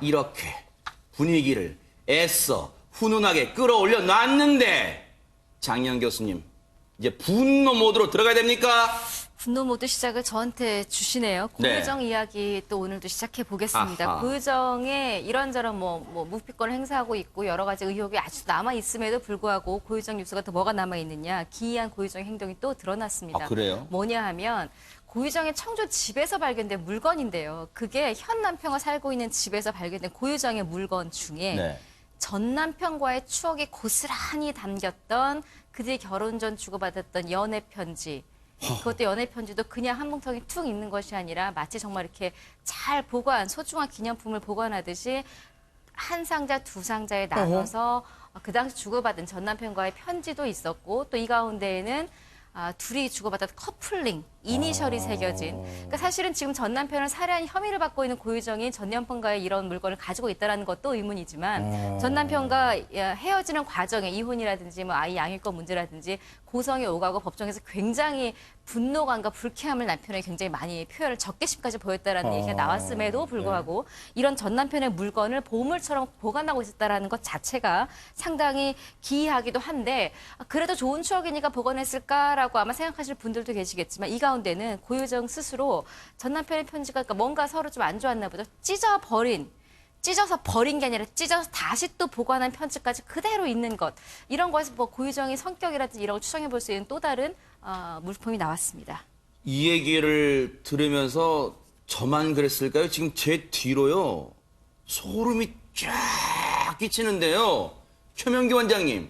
이렇게 분위기를 애써 훈훈하게 끌어올려 놨는데 장영 교수님 이제 분노 모드로 들어가야 됩니까? 분노 모드 시작을 저한테 주시네요. 고유정 이야기 또 오늘도 시작해 보겠습니다. 아하. 고유정에 이런저런 무피권을 행사하고 있고 여러 가지 의혹이 아직도 남아 있음에도 불구하고 고유정 뉴스가 또 뭐가 남아 있느냐? 기이한 고유정 행동이 또 드러났습니다. 아, 그래요? 뭐냐 하면 고유정의 청주 집에서 발견된 물건인데요. 그게 현 남편과 살고 있는 집에서 발견된 고유정의 물건 중에 네. 전 남편과의 추억이 고스란히 담겼던 그들이 결혼 전 주고받았던 연애 편지. 그것도 연애 편지도 그냥 한 뭉텅이 툭 있는 것이 아니라 마치 정말 이렇게 잘 소중한 기념품을 보관하듯이 한 상자, 두 상자에 나눠서 그 당시 주고받은 전 남편과의 편지도 있었고 또 이 가운데에는 둘이 주고받았던 커플링, 이니셜이 새겨진. 그러니까 사실은 지금 전 남편을 살해한 혐의를 받고 있는 고유정이 전 남편과의 이런 물건을 가지고 있다는 것도 의문이지만 전 남편과 헤어지는 과정에 이혼이라든지 아이 양육권 문제라든지 고성이 오가고 법정에서 굉장히 분노감과 불쾌함을 남편에게 굉장히 많이 표현을 적개심까지 보였다라는 얘기가 나왔음에도 불구하고 이런 전 남편의 물건을 보물처럼 보관하고 있었다라는 것 자체가 상당히 기이하기도 한데 그래도 좋은 추억이니까 보관했을까라고 아마 생각하실 분들도 계시겠지만 이 가운데는 고유정 스스로 전 남편의 편지가 그러니까 뭔가 서로 좀 안 좋았나 보다. 찢어서 버린 게 아니라 찢어서 다시 또 보관한 편지까지 그대로 있는 것. 이런 거에서 고유정의 성격이라든지 이런 걸 추정해 볼 수 있는 또 다른 물품이 나왔습니다. 이 얘기를 들으면서 저만 그랬을까요? 지금 제 뒤로요. 소름이 쫙 끼치는데요. 최명기 원장님,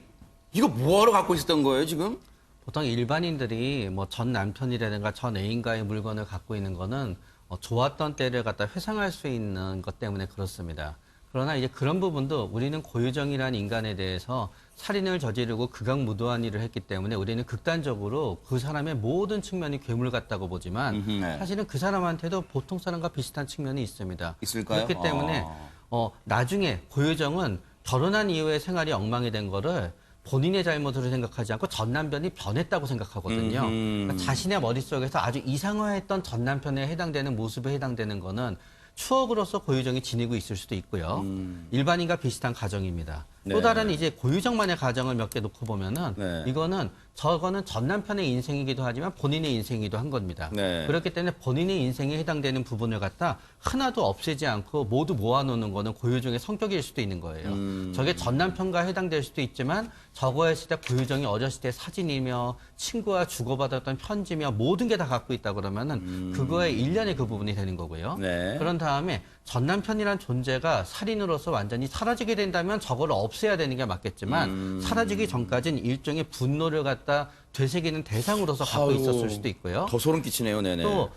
이거 뭐하러 갖고 있었던 거예요, 지금? 보통 일반인들이 뭐 전 남편이라든가 전 애인과의 물건을 갖고 있는 거는 좋았던 때를 갖다 회상할 수 있는 것 때문에 그렇습니다. 그러나 이제 그런 부분도 우리는 고유정이라는 인간에 대해서 살인을 저지르고 극악무도한 일을 했기 때문에 우리는 극단적으로 그 사람의 모든 측면이 괴물 같다고 보지만 네. 사실은 그 사람한테도 보통 사람과 비슷한 측면이 있습니다. 있을까요? 그렇기 때문에 나중에 고유정은 결혼한 이후에 생활이 엉망이 된 거를 본인의 잘못으로 생각하지 않고 전 남편이 변했다고 생각하거든요. 그러니까 자신의 머릿속에서 아주 이상화했던 전 남편에 해당되는 모습에 해당되는 거는 추억으로서 고유정이 지니고 있을 수도 있고요. 일반인과 비슷한 가정입니다. 네. 또 다른 이제 고유정만의 가정을 몇 개 놓고 보면은 네. 저거는 전 남편의 인생이기도 하지만 본인의 인생이기도 한 겁니다. 네. 그렇기 때문에 본인의 인생에 해당되는 부분을 갖다 하나도 없애지 않고 모두 모아놓는 거는 고유정의 성격일 수도 있는 거예요. 저게 전 남편과 해당될 수도 있지만 저거 했을 때 고유정이 어렸을 때 사진이며 친구와 주고받았던 편지며 모든 게 다 갖고 있다 그러면은 그거의 일련의 그 부분이 되는 거고요. 네. 그런 다음에 전 남편이란 존재가 살인으로서 완전히 사라지게 된다면 저거를 없애야 되는 게 맞겠지만 사라지기 전까지는 일종의 분노를 갖다 되새기는 대상으로서 갖고 아유, 있었을 수도 있고요. 더 소름 끼치네요, 네네. 또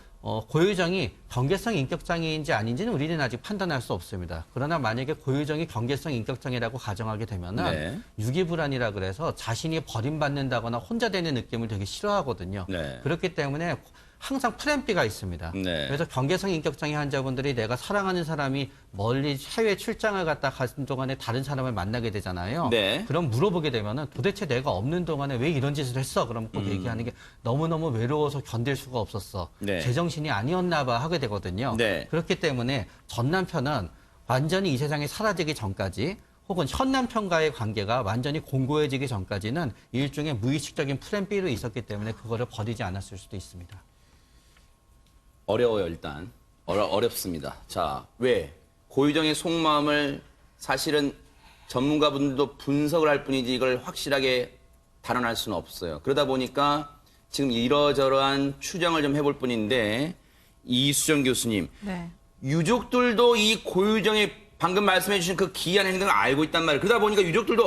고유정이 경계성 인격장애인지 아닌지는 우리는 아직 판단할 수 없습니다. 그러나 만약에 고유정이 경계성 인격장애라고 가정하게 되면은 네. 유기불안이라 그래서 자신이 버림받는다거나 혼자 되는 느낌을 되게 싫어하거든요. 네. 그렇기 때문에 항상 플랜 B가 있습니다. 네. 그래서 경계성 인격장애 환자분들이 내가 사랑하는 사람이 멀리 해외 출장을 갔다 가는 동안에 다른 사람을 만나게 되잖아요. 네. 그럼 물어보게 되면은 도대체 내가 없는 동안에 왜 이런 짓을 했어? 그럼 꼭 얘기하는 게 너무너무 외로워서 견딜 수가 없었어. 네. 제정신이 아니었나 봐 하게 되거든요. 네. 그렇기 때문에 전 남편은 완전히 이 세상에 사라지기 전까지 혹은 현 남편과의 관계가 완전히 공고해지기 전까지는 일종의 무의식적인 플랜 B로 있었기 때문에 그거를 버리지 않았을 수도 있습니다. 어려워요, 일단. 어렵습니다. 자, 왜? 고유정의 속마음을 사실은 전문가분들도 분석을 할 뿐이지 이걸 확실하게 단언할 수는 없어요. 그러다 보니까 지금 이러저러한 추정을 좀 해볼 뿐인데 이수정 교수님, 네. 유족들도 이 고유정의 방금 말씀해 주신 그 기이한 행동을 알고 있단 말이에요. 그러다 보니까 유족들도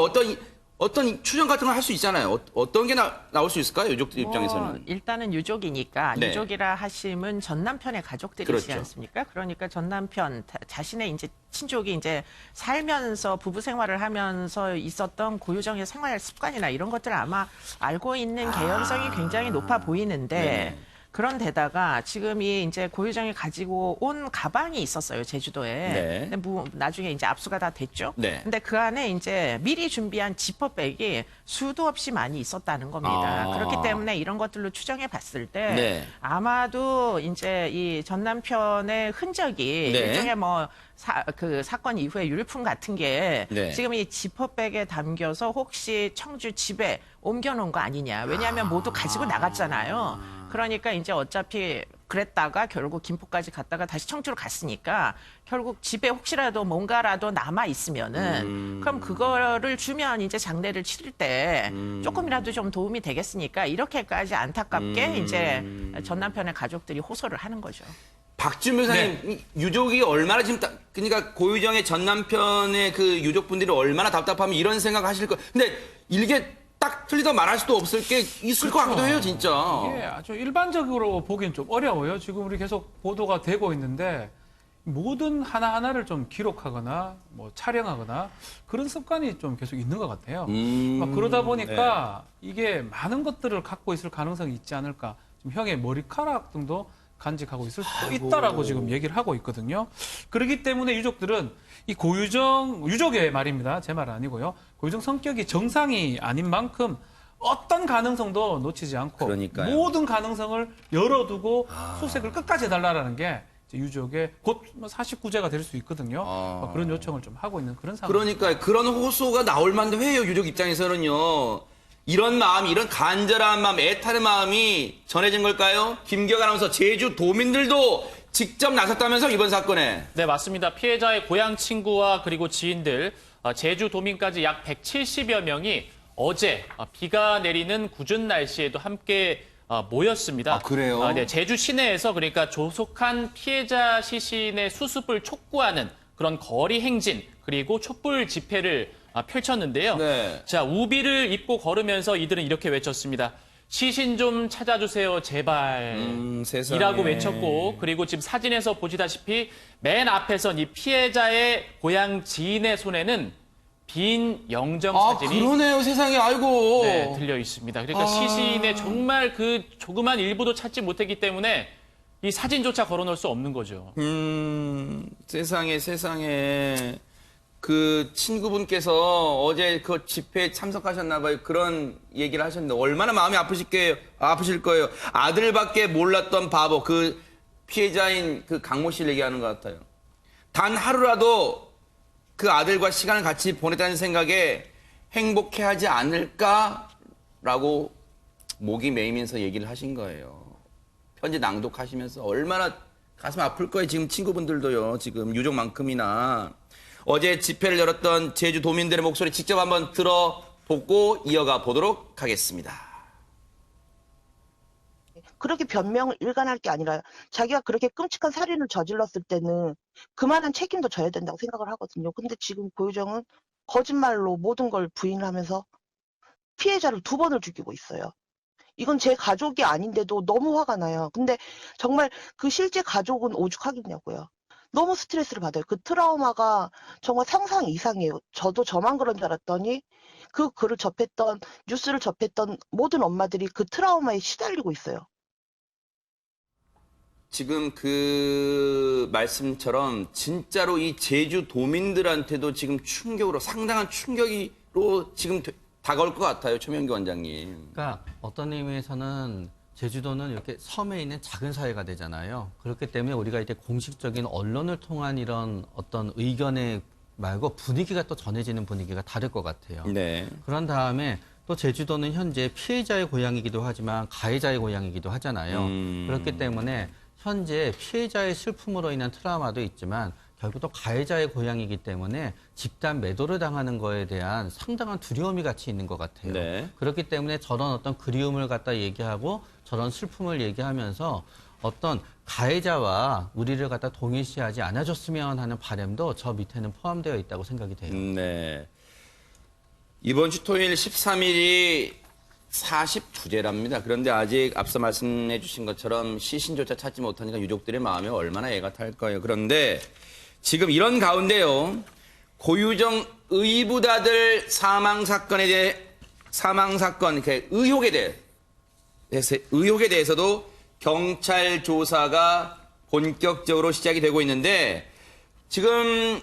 어떤 추정 같은 걸 할 수 있잖아요. 어떤 게 나올 수 있을까요? 유족들 입장에서는. 일단은 유족이니까 네. 유족이라 하심은 전 남편의 가족들이지 그렇죠. 않습니까? 그러니까 전 남편 자신의 이제 친족이 이제 살면서 부부 생활을 하면서 있었던 고유정의 생활 습관이나 이런 것들을 아마 알고 있는 개연성이 굉장히 높아 보이는데 네네. 그런데다가 지금 이 이제 고유정이 가지고 온 가방이 있었어요, 제주도에. 네. 근데 나중에 이제 압수가 다 됐죠. 네. 근데 그 안에 이제 미리 준비한 지퍼백이 수도 없이 많이 있었다는 겁니다. 아. 그렇기 때문에 이런 것들로 추정해 봤을 때 네. 아마도 이제 이 전 남편의 흔적이 네. 일종의 뭐 그 사건 이후에 율품 같은 게 네. 지금 이 지퍼백에 담겨서 혹시 청주 집에 옮겨놓은 거 아니냐. 왜냐하면 모두 가지고 나갔잖아요. 그러니까 이제 어차피 그랬다가 결국 김포까지 갔다가 다시 청주로 갔으니까 결국 집에 혹시라도 뭔가라도 남아 있으면은 그럼 그거를 주면 이제 장례를 치를 때 조금이라도 좀 도움이 되겠으니까 이렇게까지 안타깝게 이제 전 남편의 가족들이 호소를 하는 거죠. 박준 변호사님, 유족이 얼마나 지금 그러니까 고유정의 전 남편의 그 유족분들이 얼마나 답답하면 이런 생각하실 거. 근데 이게 딱 틀리다 말할 수도 없을 게 있을 것 같기도 해요, 진짜. 이게 아주 일반적으로 보기엔 좀 어려워요. 지금 우리 계속 보도가 되고 있는데 모든 하나하나를 좀 기록하거나 뭐 촬영하거나 그런 습관이 좀 계속 있는 것 같아요. 막 그러다 보니까 이게 많은 것들을 갖고 있을 가능성이 있지 않을까. 지금 형의 머리카락 등도 간직하고 있을 수도 있다라고 지금 얘기를 하고 있거든요. 그렇기 때문에 유족들은 이 고유정, 유족의 말입니다. 제 말은 아니고요. 고유정 성격이 정상이 아닌 만큼 어떤 가능성도 놓치지 않고 그러니까요. 모든 가능성을 열어두고 수색을 끝까지 해달라는 게 이제 유족의 곧 49제가 될 수 있거든요. 그런 요청을 좀 하고 있는 그런 상황. 그러니까 그런 호소가 나올 만도 해요, 유족 입장에서는요. 이런 마음, 이런 간절한 마음, 애타는 마음이 전해진 걸까요? 김기혁 아나운서, 제주 도민들도 직접 나섰다면서 이번 사건에. 네, 맞습니다. 피해자의 고향 친구와 그리고 지인들, 제주 도민까지 약 170여 명이 어제 비가 내리는 궂은 날씨에도 함께 모였습니다. 아, 그래요? 네, 제주 시내에서 그러니까 조속한 피해자 시신의 수습을 촉구하는 그런 거리 행진 그리고 촛불 집회를 펼쳤는데요. 네. 자, 우비를 입고 걸으면서 이들은 이렇게 외쳤습니다. 시신 좀 찾아주세요, 제발. 세상에. 이라고 외쳤고, 그리고 지금 사진에서 보시다시피 맨 앞에선 이 피해자의 고향 지인의 손에는 빈 영정 사진이 그러네요, 세상에. 아이고. 네, 들려 있습니다. 그러니까 시신의 정말 그 조그만 일부도 찾지 못했기 때문에 이 사진조차 걸어놓을 수 없는 거죠. 세상에, 세상에. 그 친구분께서 어제 그 집회에 참석하셨나봐요. 그런 얘기를 하셨는데 얼마나 마음이 아프실 거예요. 아들밖에 몰랐던 바보, 그 피해자인 그 강모 씨를 얘기하는 것 같아요. 단 하루라도 그 아들과 시간을 같이 보냈다는 생각에 행복해하지 않을까라고 목이 메이면서 얘기를 하신 거예요. 편지 낭독하시면서 얼마나 가슴 아플 거예요. 지금 친구분들도요. 지금 유족만큼이나. 어제 집회를 열었던 제주 도민들의 목소리 직접 한번 들어보고 이어가 보도록 하겠습니다. 그렇게 변명을 일관할 게 아니라 자기가 그렇게 끔찍한 살인을 저질렀을 때는 그만한 책임도 져야 된다고 생각을 하거든요. 근데 지금 고유정은 거짓말로 모든 걸 부인하면서 피해자를 2번을 죽이고 있어요. 이건 제 가족이 아닌데도 너무 화가 나요. 근데 정말 그 실제 가족은 오죽하겠냐고요. 너무 스트레스를 받아요. 그 트라우마가 정말 상상 이상이에요. 저도 저만 그런 줄 알았더니 그 글을 접했던, 뉴스를 접했던 모든 엄마들이 그 트라우마에 시달리고 있어요. 지금 그 말씀처럼 진짜로 이 제주 도민들한테도 지금 충격으로 상당한 충격으로 지금 다가올 것 같아요. 최명기 원장님. 그러니까 어떤 의미에서는 제주도는 이렇게 섬에 있는 작은 사회가 되잖아요. 그렇기 때문에 우리가 이제 공식적인 언론을 통한 이런 어떤 의견에 말고 분위기가 또 전해지는 분위기가 다를 것 같아요. 네. 그런 다음에 또 제주도는 현재 피해자의 고향이기도 하지만 가해자의 고향이기도 하잖아요. 그렇기 때문에 현재 피해자의 슬픔으로 인한 트라우마도 있지만 결국 또 가해자의 고향이기 때문에 집단 매도를 당하는 거에 대한 상당한 두려움이 같이 있는 것 같아요. 네. 그렇기 때문에 저런 어떤 그리움을 갖다 얘기하고 저런 슬픔을 얘기하면서 어떤 가해자와 우리를 갖다 동일시하지 않아줬으면 하는 바람도 저 밑에는 포함되어 있다고 생각이 돼요. 네. 이번 주 토요일 13일이 49제랍니다. 그런데 아직 앞서 말씀해 주신 것처럼 시신조차 찾지 못하니까 유족들의 마음이 얼마나 애가 탈 거예요. 그런데 지금 이런 가운데요. 고유정 의붓아들 사망사건에 대해 의혹에 대해서도 경찰 조사가 본격적으로 시작이 되고 있는데 지금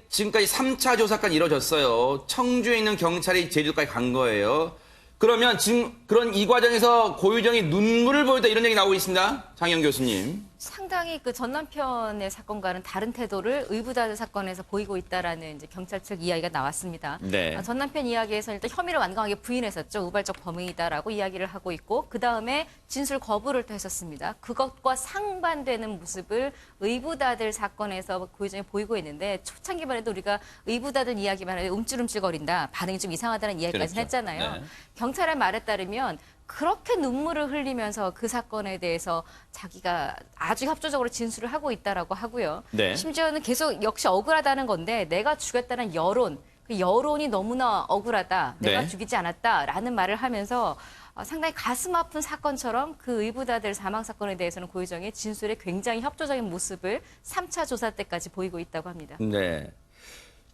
지금까지 3차 조사까지 이루어졌어요. 청주에 있는 경찰이 제주도까지 간 거예요. 그러면 지금 그런 이 과정에서 고유정이 눈물을 보였다 이런 얘기 나오고 있습니다. 장영 교수님. 상당히 그 전 남편의 사건과는 다른 태도를 의붓아들 사건에서 보이고 있다라는 이제 경찰 측 이야기가 나왔습니다. 네. 전 남편 이야기에서 일단 혐의를 완강하게 부인했었죠. 우발적 범행이다라고 이야기를 하고 있고 그 다음에 진술 거부를 또 했었습니다. 그것과 상반되는 모습을 의붓아들 사건에서 고유정이 보이고 있는데 초창기만 해도 우리가 의붓아들 이야기만 해도 움찔움찔거린다. 반응이 좀 이상하다는 이야기까지 그렇죠. 했잖아요. 네. 경찰의 말에 따르면 그렇게 눈물을 흘리면서 그 사건에 대해서 자기가 아주 협조적으로 진술을 하고 있다라고 하고요. 네. 심지어는 계속 역시 억울하다는 건데 내가 죽였다는 여론, 그 여론이 너무나 억울하다. 내가 네. 죽이지 않았다라는 말을 하면서 상당히 가슴 아픈 사건처럼 그 의붓아들 사망 사건에 대해서는 고유정의 진술에 굉장히 협조적인 모습을 3차 조사 때까지 보이고 있다고 합니다. 네.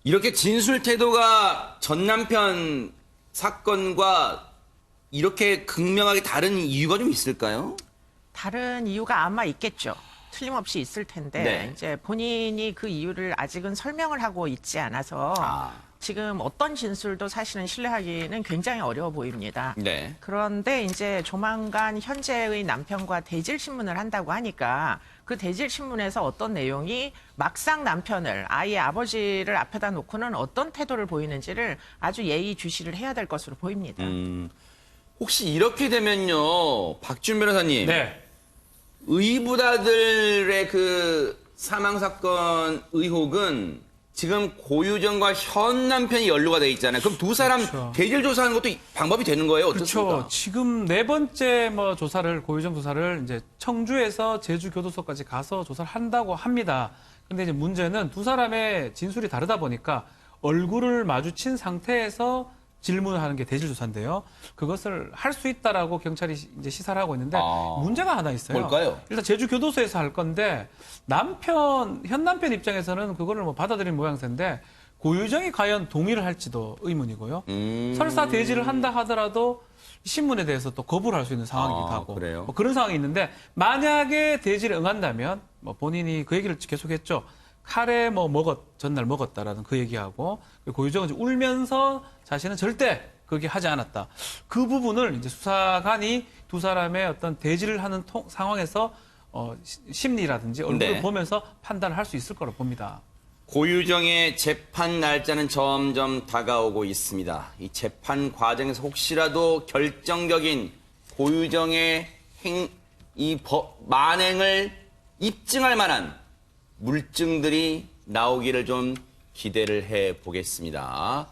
이렇게 진술 태도가 전 남편 사건과 이렇게 극명하게 다른 이유가 좀 있을까요? 다른 이유가 아마 있겠죠. 틀림없이 있을 텐데 네. 이제 본인이 그 이유를 아직은 설명을 하고 있지 않아서 지금 어떤 진술도 사실은 신뢰하기는 굉장히 어려워 보입니다. 네. 그런데 이제 조만간 현재의 남편과 대질 신문을 한다고 하니까 그 대질 신문에서 어떤 내용이 막상 남편을 아이의 아버지를 앞에다 놓고는 어떤 태도를 보이는지를 아주 예의주시를 해야 될 것으로 보입니다. 혹시 이렇게 되면요, 박준 변호사님. 네. 의붓아들의 그 사망 사건 의혹은 지금 고유정과 현 남편이 연루가 돼 있잖아요. 그럼 두 사람 그렇죠. 대질 조사하는 것도 방법이 되는 거예요? 어떻습니까? 그렇죠. 지금 네 번째 조사를 고유정 조사를 이제 청주에서 제주 교도소까지 가서 조사를 한다고 합니다. 근데 이제 문제는 두 사람의 진술이 다르다 보니까 얼굴을 마주친 상태에서 질문을 하는 게 대질 조사인데요. 그것을 할 수 있다라고 경찰이 이제 시사를 하고 있는데 문제가 하나 있어요. 뭘까요? 일단 제주 교도소에서 할 건데 현 남편 입장에서는 그거를 뭐 받아들인 모양새인데 고유정이 과연 동의를 할지도 의문이고요. 설사 대질을 한다 하더라도 신문에 대해서 또 거부를 할 수 있는 상황이기도 하고 그래요? 뭐 그런 상황이 있는데 만약에 대질에 응한다면 뭐 본인이 그 얘기를 계속했죠. 칼에 전날 먹었다라는 그 얘기하고 고유정은 이제 울면서 자신은 절대 그렇게 하지 않았다. 그 부분을 이제 수사관이 두 사람의 어떤 대질을 하는 상황에서 심리라든지 얼굴을 네. 보면서 판단을 할 수 있을 거로 봅니다. 고유정의 재판 날짜는 점점 다가오고 있습니다. 이 재판 과정에서 혹시라도 결정적인 고유정의 만행을 입증할 만한 물증들이 나오기를 좀 기대를 해 보겠습니다.